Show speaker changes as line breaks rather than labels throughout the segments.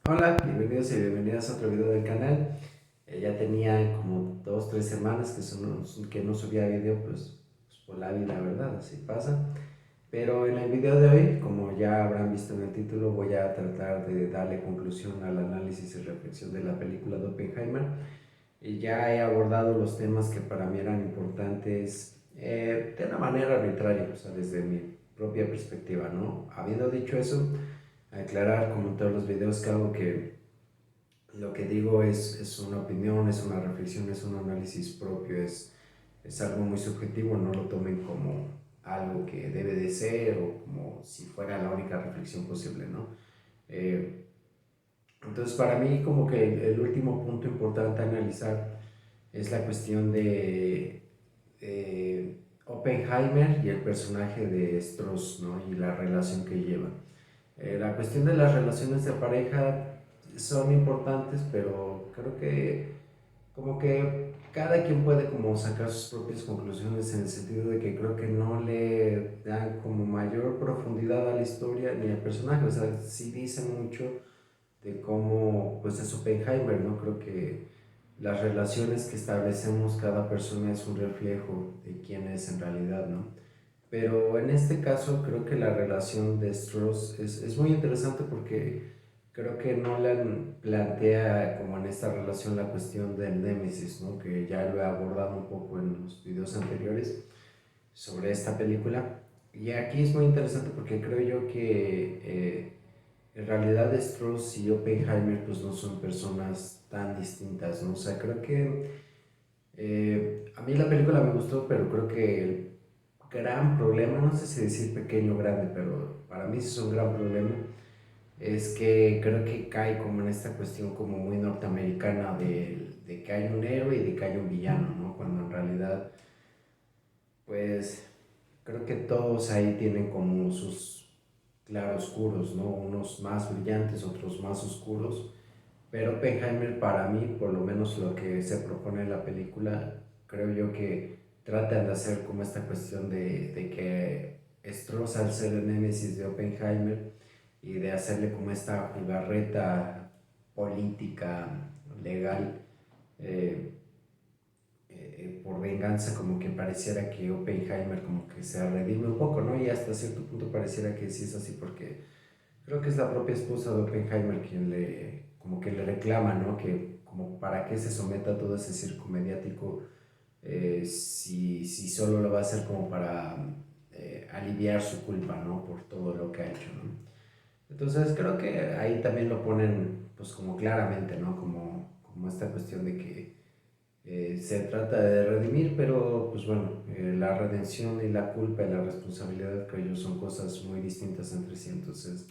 Hola, bienvenidos y bienvenidas a otro video del canal. Ya tenía como 2, 3 semanas que no subía video, pues por la vida, ¿verdad? Así pasa. Pero en el video de hoy, como ya habrán visto en el título, voy a tratar de darle conclusión al análisis y reflexión de la película de Oppenheimer. Y ya he abordado los temas que para mí eran importantes de una manera arbitraria, o sea, desde mi propia perspectiva, ¿no? Habiendo dicho eso, aclarar como en todos los videos que hago que lo que digo es una opinión, es una reflexión, es un análisis propio, es algo muy subjetivo, no lo tomen como algo que debe de ser o como si fuera la única reflexión posible, ¿no? Eh, entonces, para mí, como que el último punto importante a analizar es la cuestión de Oppenheimer y el personaje de Strauss, ¿no? Y la relación que llevan. La cuestión de las relaciones de pareja son importantes, pero creo que como que cada quien puede como sacar sus propias conclusiones en el sentido de que creo que no le dan como mayor profundidad a la historia ni al personaje, o sea, sí dicen mucho de cómo pues es Oppenheimer, ¿no? Creo que las relaciones que establecemos cada persona es un reflejo de quién es en realidad, ¿no? Pero en este caso creo que la relación de Strauss es muy interesante porque creo que Nolan plantea como en esta relación la cuestión del némesis, ¿no? Que ya lo he abordado un poco en los videos anteriores sobre esta película. Y aquí es muy interesante porque creo yo que en realidad Strauss y Oppenheimer pues no son personas tan distintas, ¿no? O sea, creo que a mí la película me gustó, pero creo que el gran problema, no sé si decir pequeño o grande, pero para mí sí es un gran problema, es que creo que cae como en esta cuestión como muy norteamericana de que hay un héroe y de que hay un villano, ¿no? Cuando en realidad, pues creo que todos ahí tienen como sus claroscuros, ¿no? Unos más brillantes, otros más oscuros. Pero Oppenheimer para mí, por lo menos lo que se propone en la película, creo yo que tratan de hacer como esta cuestión de que Strauss al ser el némesis de Oppenheimer y de hacerle como esta jugarreta política, legal, eh, por venganza, como que pareciera que Oppenheimer como que se redime un poco, ¿no? Y hasta cierto punto pareciera que sí es así porque creo que es la propia esposa de Oppenheimer quien como que le reclama, ¿no? Que como para qué se someta a todo ese circo mediático si solo lo va a hacer como para aliviar su culpa, ¿no? Por todo lo que ha hecho, ¿no? Entonces creo que ahí también lo ponen pues como claramente, ¿no? Como esta cuestión de que se trata de redimir, pero pues bueno, la redención y la culpa y la responsabilidad creo yo son cosas muy distintas entre sí, entonces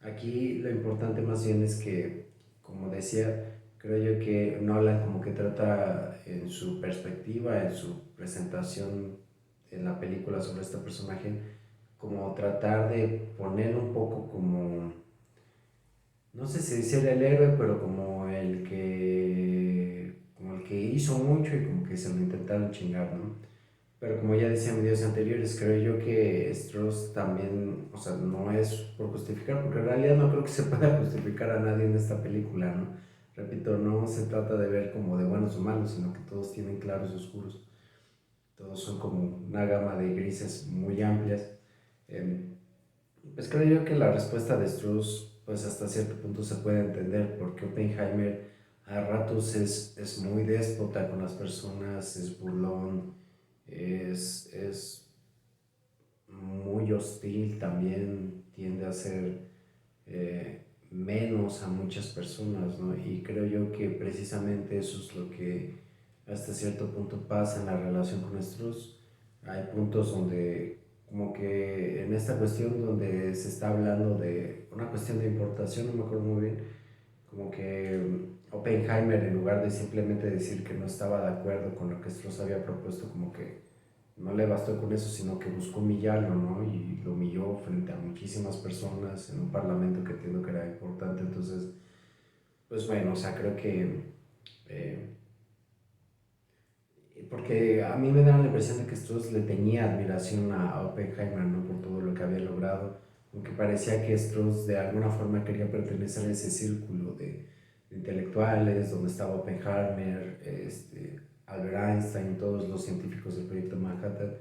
aquí lo importante más bien es que, como decía, creo yo que Nolan como que trata en su perspectiva, en su presentación en la película sobre este personaje, como tratar de poner un poco como, no sé si decir el héroe, pero como el que hizo mucho y como que se lo intentaron chingar, ¿no? Pero como ya decía en videos anteriores, creo yo que Strauss también, o sea, no es por justificar, porque en realidad no creo que se pueda justificar a nadie en esta película, ¿no? Repito, no se trata de ver como de buenos o malos, sino que todos tienen claros y oscuros. Todos son como una gama de grises muy amplias. Eh, pues creo yo que la respuesta de Strauss, pues hasta cierto punto se puede entender, porque Oppenheimer a ratos es muy déspota con las personas, es burlón, es muy hostil también, tiende a ser menos a muchas personas, ¿no? Y creo yo que precisamente eso es lo que hasta cierto punto pasa en la relación con nuestros. Hay puntos donde, como que en esta cuestión donde se está hablando de una cuestión de importación, no me acuerdo muy bien, como que Oppenheimer en lugar de simplemente decir que no estaba de acuerdo con lo que Strauss había propuesto, como que no le bastó con eso, sino que buscó humillarlo, ¿no? Y lo humilló frente a muchísimas personas en un parlamento que entiendo que era importante. Entonces, pues bueno, o sea, creo que... eh, porque a mí me da la impresión de que Strauss le tenía admiración a Oppenheimer, ¿no? Por todo lo que había logrado, aunque parecía que Strauss de alguna forma quería pertenecer a ese círculo de intelectuales, donde estaba Oppenheimer, Albert Einstein, todos los científicos del proyecto Manhattan,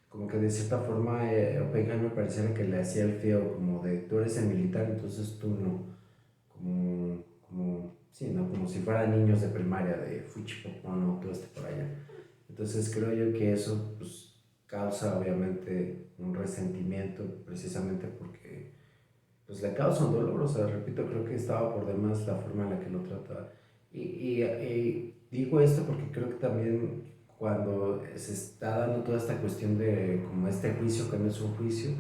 como que de cierta forma Oppenheimer pareciera que le hacía el feo, como de tú eres el militar, entonces tú no, sí, ¿no? Como si fueran niños de primaria, de fuchipopón, no, tú por allá. Entonces creo yo que eso pues causa obviamente un resentimiento precisamente porque pues le causa un dolor, o sea, repito, creo que estaba por demás la forma en la que lo trataba. Y digo esto porque creo que también cuando se está dando toda esta cuestión de como este juicio que no es un juicio,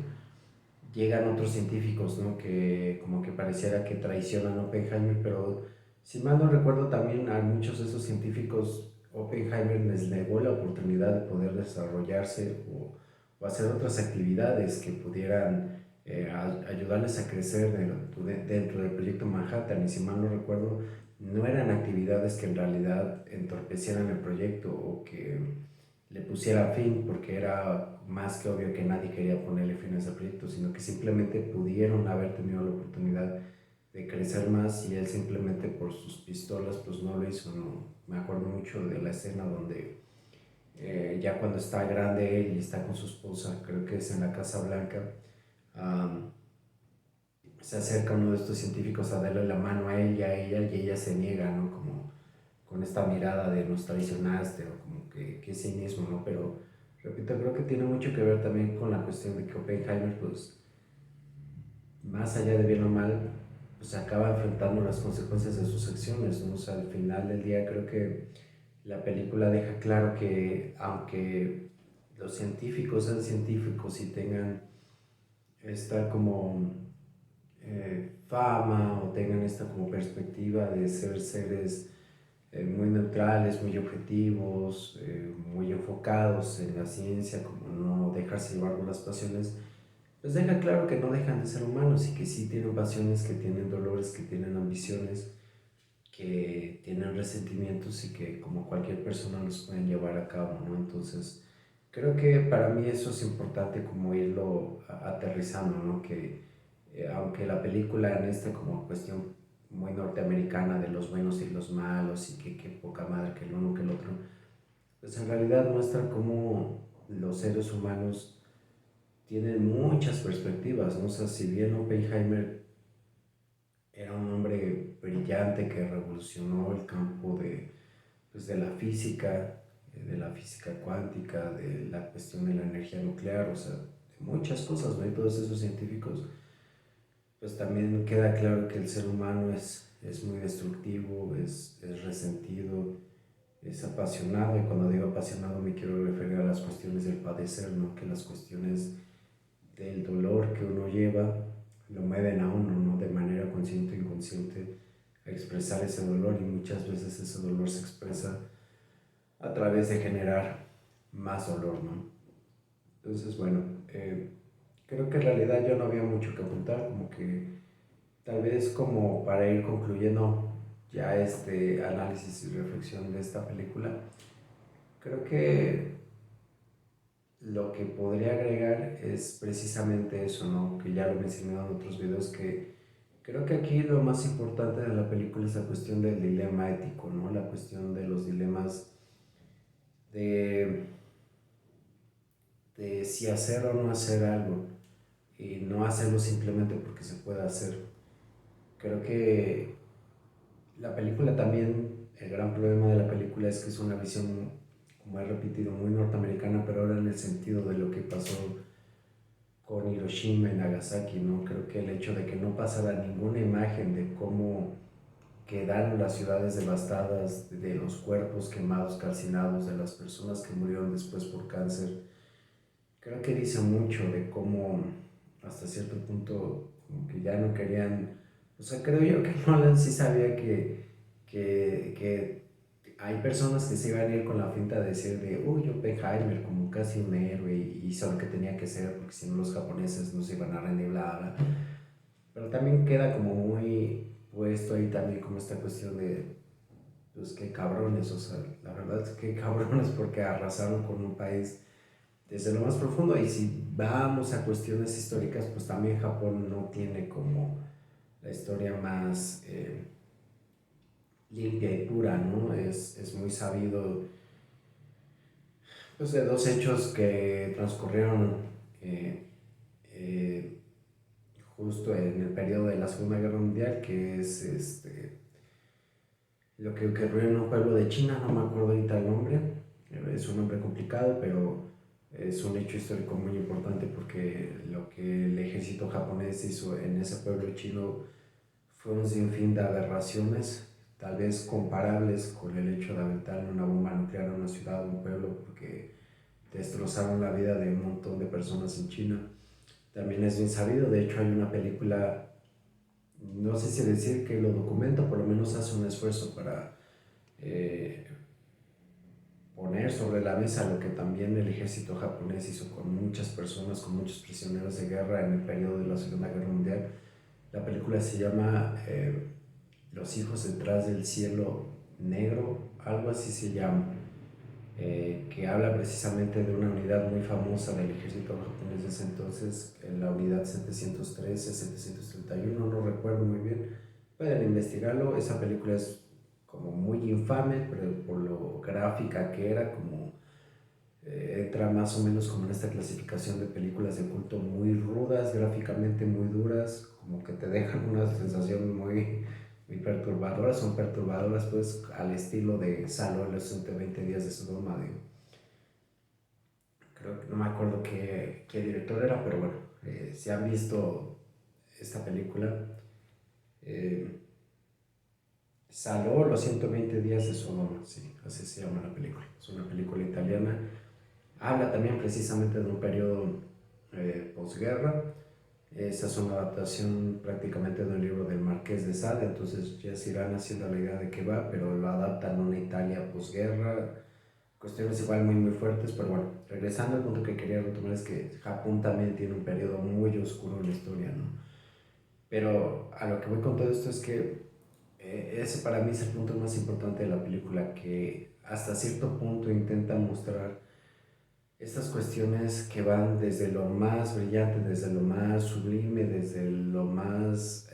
llegan otros científicos, ¿no? Que como que pareciera que traicionan a Oppenheimer, pero si mal no recuerdo también a muchos de esos científicos Oppenheimer les negó la oportunidad de poder desarrollarse o hacer otras actividades que pudieran ayudarles a crecer dentro del proyecto Manhattan. Y si mal no recuerdo, no eran actividades que en realidad entorpecieran el proyecto o que le pusiera fin, porque era más que obvio que nadie quería ponerle fin a ese proyecto, sino que simplemente pudieron haber tenido la oportunidad de crecer más y él simplemente por sus pistolas pues no lo hizo. No. Me acuerdo mucho de la escena donde ya cuando está grande él y está con su esposa, creo que es en la Casa Blanca, um, se acerca uno de estos científicos a darle la mano a él y ella se niega, ¿no? Como con esta mirada de nos traicionaste o como que cinismo, ¿no? Pero repito, creo que tiene mucho que ver también con la cuestión de que Oppenheimer, pues, más allá de bien o mal, pues acaba enfrentando las consecuencias de sus acciones, ¿no? O sea, al final del día creo que la película deja claro que aunque los científicos sean científicos y tengan esta como fama o tengan esta como perspectiva de ser seres muy neutrales, muy objetivos, muy enfocados en la ciencia, como no dejarse llevar por las pasiones, pues deja claro que no dejan de ser humanos y que sí tienen pasiones, que tienen dolores, que tienen ambiciones, que tienen resentimientos y que como cualquier persona los pueden llevar a cabo, ¿no? Entonces, creo que para mí eso es importante como irlo aterrizando, ¿no? Que aunque la película en esta como cuestión muy norteamericana de los buenos y los malos y que poca madre que el uno que el otro, pues en realidad muestra cómo los seres humanos tienen muchas perspectivas, ¿no? O sea, si bien Oppenheimer era un hombre brillante que revolucionó el campo pues, de la física cuántica, de la cuestión de la energía nuclear, o sea, de muchas cosas, ¿no? Y todos esos científicos, pues también queda claro que el ser humano es muy destructivo, es resentido, es apasionado, y cuando digo apasionado me quiero referir a las cuestiones del padecer, ¿no? Que las cuestiones del dolor que uno lleva lo mueven a uno, ¿no? De manera consciente o inconsciente a expresar ese dolor, y muchas veces ese dolor se expresa a través de generar más dolor, ¿no? Entonces, bueno, creo que en realidad yo no había mucho que apuntar, como que tal vez como para ir concluyendo ya este análisis y reflexión de esta película, creo que lo que podría agregar es precisamente eso, ¿no? Que ya lo he mencionado en otros videos, que creo que aquí lo más importante de la película es la cuestión del dilema ético, ¿no? La cuestión de los dilemas de, de si hacer o no hacer algo, y no hacerlo simplemente porque se pueda hacer. Creo que la película también, el gran problema de la película es que es una visión, como he repetido, muy norteamericana, pero ahora en el sentido de lo que pasó con Hiroshima y Nagasaki, ¿no? Creo que el hecho de que no pasara ninguna imagen de cómo quedaron las ciudades devastadas, de los cuerpos quemados, calcinados, de las personas que murieron después por cáncer, creo que dice mucho de cómo hasta cierto punto como que ya no querían, o sea, creo yo que Nolan sí sabía que hay personas que se iban a ir con la finta de decir de, uy, Oppenheimer como casi un héroe y hizo lo que tenía que hacer porque si no los japoneses no se iban a rendir, bla, bla. Pero también queda como muy puesto ahí también como esta cuestión de, pues qué cabrones, o sea, la verdad es que cabrones porque arrasaron con un país desde lo más profundo. Y si vamos a cuestiones históricas, pues también Japón no tiene como la historia más limpia y pura, ¿no? Es muy sabido pues, de dos hechos que transcurrieron eh, eh, justo en el periodo de la Segunda Guerra Mundial, que es lo que ocurrió en un pueblo de China, no me acuerdo ahorita el nombre, es un nombre complicado, pero es un hecho histórico muy importante porque lo que el ejército japonés hizo en ese pueblo chino fue un sinfín de aberraciones, tal vez comparables con el hecho de aventar una bomba nuclear a una ciudad o un pueblo, porque destrozaron la vida de un montón de personas en China. También es bien sabido, de hecho hay una película, no sé si decir que lo documenta, por lo menos hace un esfuerzo para eh, poner sobre la mesa lo que también el ejército japonés hizo con muchas personas, con muchos prisioneros de guerra en el periodo de la Segunda Guerra Mundial. La película se llama Los hijos detrás del cielo negro, algo así se llama, que habla precisamente de una unidad muy famosa del ejército japonés de ese entonces, en la unidad 713, 731, no recuerdo muy bien. Pueden investigarlo, esa película es como muy infame, pero por lo gráfica que era, como entra más o menos como en esta clasificación de películas de culto muy rudas, gráficamente muy duras, como que te dejan una sensación muy perturbadora, son perturbadoras pues al estilo de Saló en los 120 días de Sodoma, creo que no me acuerdo qué director era, pero bueno, si han visto esta película, eh, Saló los 120 días de Sodoma, sí, así se llama la película, es una película italiana. Habla también precisamente de un periodo posguerra. Esa es una adaptación prácticamente de un libro del Marqués de Sade, entonces ya se irán haciendo la idea de qué va, pero lo adaptan a una Italia posguerra. Cuestiones igual muy fuertes, pero bueno, regresando al punto que quería retomar es que Japón también tiene un periodo muy oscuro en la historia, ¿no? Pero a lo que voy con todo esto es que ese para mí es el punto más importante de la película, que hasta cierto punto intenta mostrar estas cuestiones que van desde lo más brillante, desde lo más sublime, desde lo más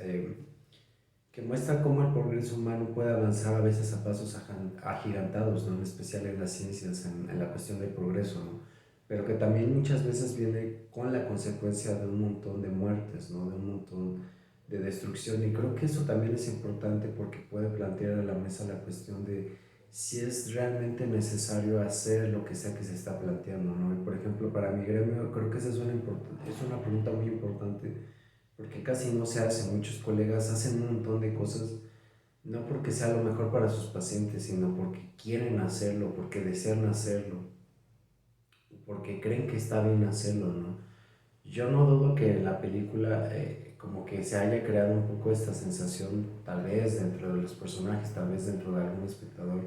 que muestra cómo el progreso humano puede avanzar a veces a pasos agigantados, ¿no? En especial en las ciencias, en la cuestión del progreso, ¿no? Pero que también muchas veces viene con la consecuencia de un montón de muertes, ¿no? De un montón de destrucción. Y creo que eso también es importante porque puede plantear a la mesa la cuestión de si es realmente necesario hacer lo que sea que se está planteando, ¿no? Y por ejemplo, para mi gremio creo que esa es una pregunta muy importante porque casi no se hace. Muchos colegas hacen un montón de cosas, no porque sea lo mejor para sus pacientes, sino porque quieren hacerlo, porque desean hacerlo, porque creen que está bien hacerlo, ¿no? Yo no dudo que en la película como que se haya creado un poco esta sensación, tal vez dentro de los personajes, tal vez dentro de algún espectador,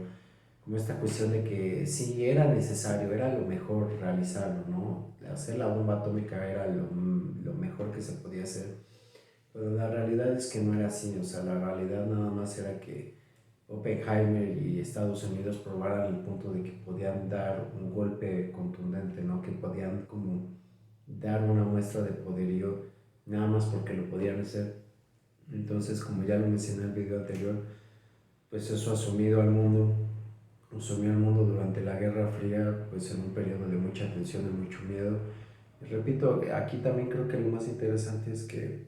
como esta cuestión de que sí era necesario, era lo mejor realizarlo, ¿no? Hacer la bomba atómica era lo mejor que se podía hacer, pero la realidad es que no era así, o sea, la realidad nada más era que Oppenheimer y Estados Unidos probaran el punto de que podían dar un golpe contundente, ¿no? Que podían como dar una muestra de poderío nada más porque lo podían hacer. Entonces, como ya lo mencioné en el video anterior, pues eso asumió al mundo durante la Guerra Fría, pues en un periodo de mucha tensión y mucho miedo. Y repito, aquí también creo que lo más interesante es que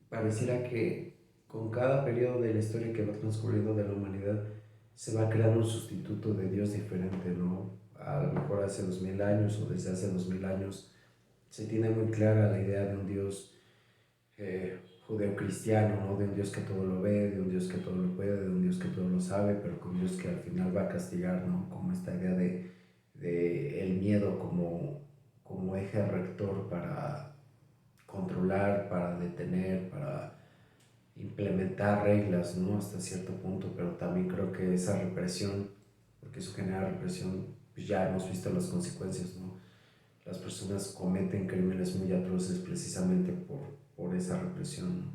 pareciera que con cada periodo de la historia que va transcurriendo de la humanidad se va creando un sustituto de Dios diferente, ¿no? A lo mejor hace 2000 años o desde hace 2000 años se tiene muy clara la idea de un Dios judeocristiano, ¿no? De un Dios que todo lo ve, de un Dios que todo lo puede, de un Dios que todo lo sabe, pero con un Dios que al final va a castigar, ¿no? Como esta idea de el miedo como eje rector para controlar, para detener, para implementar reglas, ¿no? Hasta cierto punto, pero también creo que esa represión, porque eso genera represión, pues ya hemos visto las consecuencias, ¿no? Las personas cometen crímenes muy atroces precisamente por esa represión, ¿no?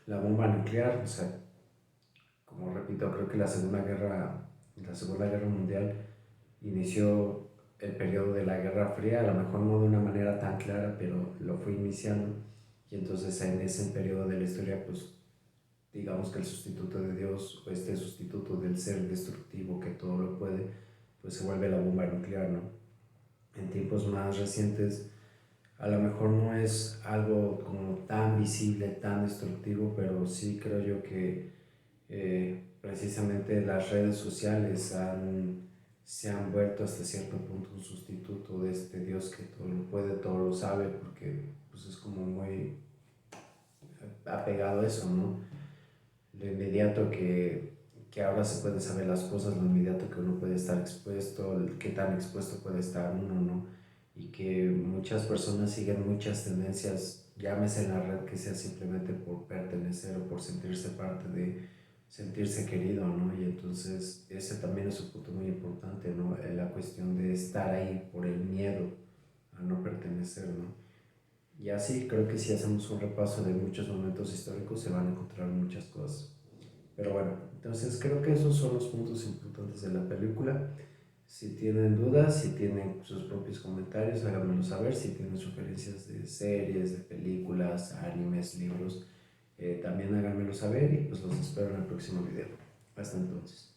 La bomba nuclear, o sea, como repito, creo que la Segunda Guerra Mundial inició el periodo de la Guerra Fría, a lo mejor no de una manera tan clara, pero lo fue iniciando. Y entonces en ese periodo de la historia, pues digamos que el sustituto de Dios, o este sustituto del ser destructivo que todo lo puede, pues se vuelve la bomba nuclear, ¿no? En tiempos más recientes, a lo mejor no es algo como tan visible, tan destructivo, pero sí creo yo que precisamente las redes sociales se han vuelto hasta cierto punto un sustituto de este Dios que todo lo puede, todo lo sabe, porque pues es como muy apegado a eso, ¿no? Lo inmediato que ahora se puede saber las cosas, lo inmediato que uno puede estar expuesto, qué tan expuesto puede estar uno, ¿no? Y que muchas personas siguen muchas tendencias, llámese en la red, que sea simplemente por pertenecer o por sentirse parte de, sentirse querido, ¿no? Y entonces ese también es un punto muy importante, ¿no? La cuestión de estar ahí por el miedo a no pertenecer, ¿no? Y así creo que si hacemos un repaso de muchos momentos históricos se van a encontrar muchas cosas. Pero bueno, entonces creo que esos son los puntos importantes de la película. Si tienen dudas, si tienen sus propios comentarios, háganmelo saber. Si tienen sugerencias de series, de películas, animes, libros, también háganmelo saber y pues los espero en el próximo video. Hasta entonces.